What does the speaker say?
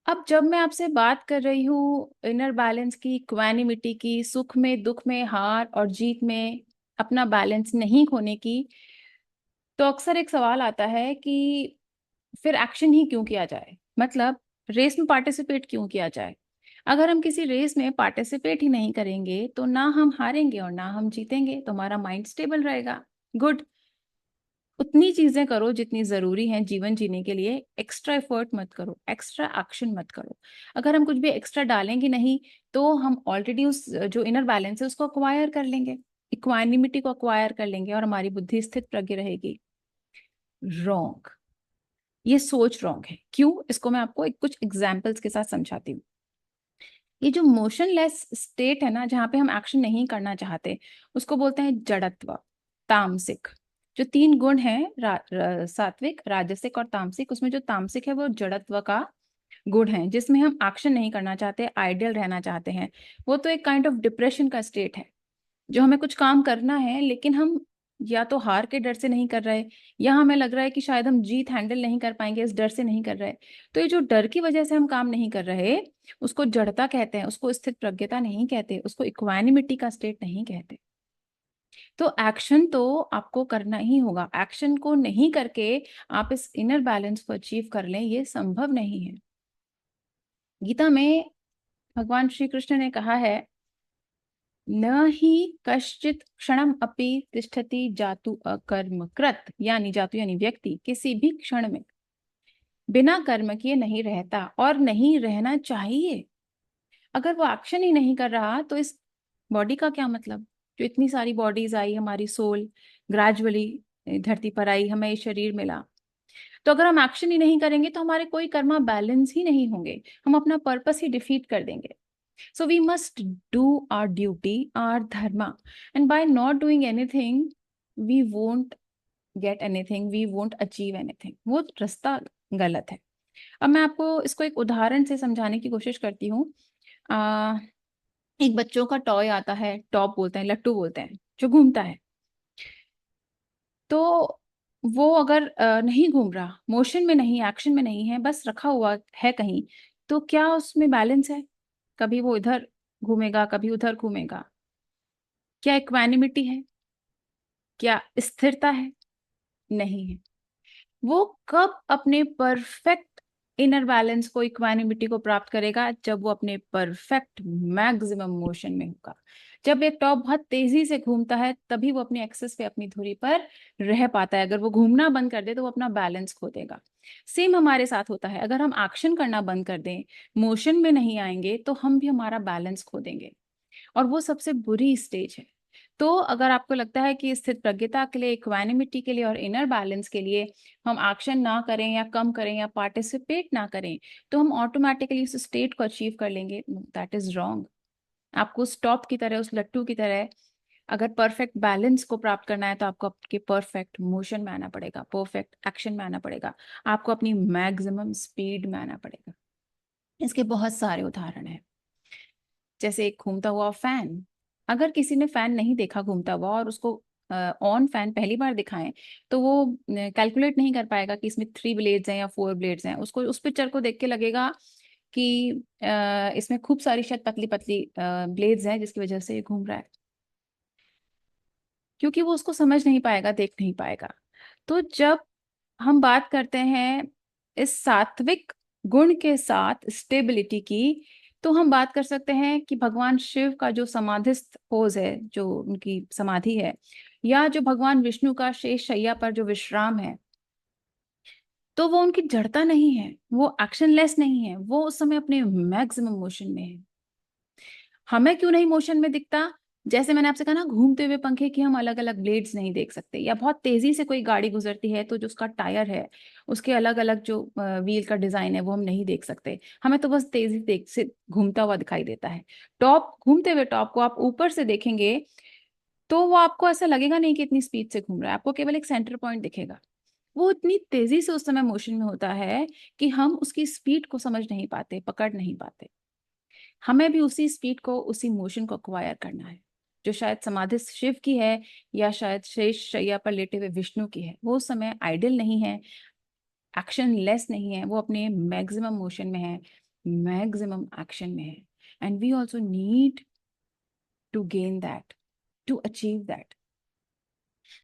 अब जब मैं आपसे बात कर रही हूँ इनर बैलेंस की, इक्वानिमिटी की, सुख में दुख में, हार और जीत में अपना बैलेंस नहीं खोने की, तो अक्सर एक सवाल आता है कि फिर एक्शन ही क्यों किया जाए। मतलब रेस में पार्टिसिपेट क्यों किया जाए। अगर हम किसी रेस में पार्टिसिपेट ही नहीं करेंगे तो ना हम हारेंगे और ना हम जीतेंगे, तो हमारा माइंड स्टेबल रहेगा। गुड। उतनी चीजें करो जितनी जरूरी हैं जीवन जीने के लिए। एक्स्ट्रा एफर्ट मत करो, एक्स्ट्रा एक्शन मत करो। अगर हम कुछ भी एक्स्ट्रा डालेंगे नहीं तो हम ऑलरेडी उस जो इनर बैलेंस है उसको अक्वायर कर लेंगे, इक्वानिमिटी को अक्वायर कर लेंगे और हमारी बुद्धि स्थित प्रज्ञ रहेगी। रॉन्ग। ये सोच रॉन्ग है। क्यों? इसको मैं आपको कुछ एग्जाम्पल्स के साथ समझाती हूँ। ये जो मोशनलेस स्टेट है ना, जहाँ पे हम एक्शन नहीं करना चाहते, उसको बोलते हैं जड़त्व, तामसिक। जो तीन गुण हैं, सात्विक, राजसिक और तामसिक, उसमें जो तामसिक है वो जड़त्व का गुण है, जिसमें हम एक्शन नहीं करना चाहते, आइडियल रहना चाहते हैं। वो तो एक काइंड ऑफ डिप्रेशन का स्टेट है, जो हमें कुछ काम करना है लेकिन हम या तो हार के डर से नहीं कर रहे, या हमें लग रहा है कि शायद हम जीत हैंडल नहीं कर पाएंगे, इस डर से नहीं कर रहे। तो ये जो डर की वजह से हम काम नहीं कर रहे, उसको जड़ता कहते हैं, उसको स्थित प्रज्ञता नहीं कहते, उसको इक्वानिमिटी का स्टेट नहीं कहते। तो एक्शन तो आपको करना ही होगा। एक्शन को नहीं करके आप इस इनर बैलेंस को अचीव कर लें, ये संभव नहीं है। गीता में भगवान श्री कृष्ण ने कहा है, न ही कश्चित क्षणम अपि तिष्ठति जातु अकर्म कृत, यानी जातु यानी व्यक्ति किसी भी क्षण में बिना कर्म किए नहीं रहता और नहीं रहना चाहिए। अगर वो एक्शन ही नहीं कर रहा तो इस बॉडी का क्या मतलब। जो इतनी सारी बॉडीज आई, हमारी सोल ग्रेजुअली धरती पर आई, हमें ये शरीर मिला, तो अगर हम एक्शन ही नहीं करेंगे तो हमारे कोई कर्मा बैलेंस ही नहीं होंगे, हम अपना पर्पस ही डिफीट कर देंगे। So we must do our duty, our dharma. And by not doing anything, we won't get anything, we won't achieve anything. वो रास्ता गलत है। अब मैं आपको इसको एक उदाहरण से समझाने की कोशिश करती हूँ। आ, एक बच्चों का टॉय आता है, टॉप बोलते हैं, लट्टू बोलते हैं, जो घूमता है। तो वो अगर नहीं घूम रहा, मोशन में नहीं, एक्शन में नहीं है, बस रखा हुआ है कहीं, तो क्या उसमें बैलेंस है? कभी वो इधर घूमेगा, कभी उधर घूमेगा। क्या इक्वानिमिटी है? क्या स्थिरता है? नहीं है। वो कब अपने परफेक्ट इनर बैलेंस को, इक्वानिमिटी को प्राप्त करेगा? जब वो अपने परफेक्ट मैक्सिमम मोशन में होगा। जब एक टॉप बहुत तेजी से घूमता है तभी वो अपनी एक्सेस पे, अपनी धुरी पर रह पाता है। अगर वो घूमना बंद कर दे तो वो अपना बैलेंस खो देगा। सेम हमारे साथ होता है, अगर हम एक्शन करना बंद कर दें, मोशन में नहीं आएंगे, तो हम भी हमारा बैलेंस खो देंगे, और वो सबसे बुरी स्टेज है। तो अगर आपको लगता है कि स्थित प्रज्ञता के लिए, इक्वानिमिटी के लिए और इनर बैलेंस के लिए हम एक्शन ना करें या कम करें या पार्टिसिपेट ना करें तो हम ऑटोमेटिकली उस स्टेट को अचीव कर लेंगे, दैट इज रॉन्ग। आपको स्टॉप की तरह, उस लट्टू की तरह, अगर परफेक्ट बैलेंस को प्राप्त करना है तो आपको आपके परफेक्ट मोशन में आना पड़ेगा, परफेक्ट एक्शन में आना पड़ेगा, आपको अपनी मैक्सिमम स्पीड में आना पड़ेगा। इसके बहुत सारे उदाहरण हैं। जैसे एक घूमता हुआ फैन। अगर किसी ने फैन नहीं देखा घूमता हुआ और उसको ऑन फैन पहली बार दिखाएं, तो वो कैलकुलेट नहीं कर पाएगा कि इसमें 3 ब्लेड्स हैं या 4 ब्लेड्स हैं। उसको उस पिक्चर को देख के लगेगा कि इसमें खूब सारी शायद पतली पतली ब्लेड्स हैं जिसकी वजह से ये घूम रहा है, क्योंकि वो उसको समझ नहीं पाएगा, देख नहीं पाएगा। तो जब हम बात करते हैं इस सात्विक गुण के साथ स्टेबिलिटी की, तो हम बात कर सकते हैं कि भगवान शिव का जो समाधिस्थ पोज है, जो उनकी समाधि है, या जो भगवान विष्णु का शेष शैया पर जो विश्राम है, तो वो उनकी जड़ता नहीं है, वो एक्शनलेस नहीं है, वो उस समय अपने मैक्सिमम मोशन में है। हमें क्यों नहीं मोशन में दिखता? जैसे मैंने आपसे कहा ना, घूमते हुए पंखे की हम अलग अलग ब्लेड्स नहीं देख सकते, या बहुत तेजी से कोई गाड़ी गुजरती है तो जो उसका टायर है, उसके अलग अलग जो व्हील का डिजाइन है, वो हम नहीं देख सकते। हमें तो बस तेजी देख से घूमता हुआ दिखाई देता है। टॉप, घूमते हुए टॉप को आप ऊपर से देखेंगे तो वो आपको ऐसा लगेगा नहीं कि इतनी स्पीड से घूम रहा है, आपको केवल एक सेंटर पॉइंट दिखेगा। वो इतनी तेजी से उस समय मोशन में होता है कि हम उसकी स्पीड को समझ नहीं पाते, पकड़ नहीं पाते। हमें भी उसी स्पीड को, उसी मोशन को अक्वायर करना है, जो शायद समाधि शिव की है, या शायद शेष शैया पर लेटे हुए विष्णु की है। वो उस समय आइडल नहीं है, एक्शन लेस नहीं है, वो अपने मैक्सिमम मोशन में है, मैक्सिमम एक्शन में है, and we also need to gain that, to achieve that.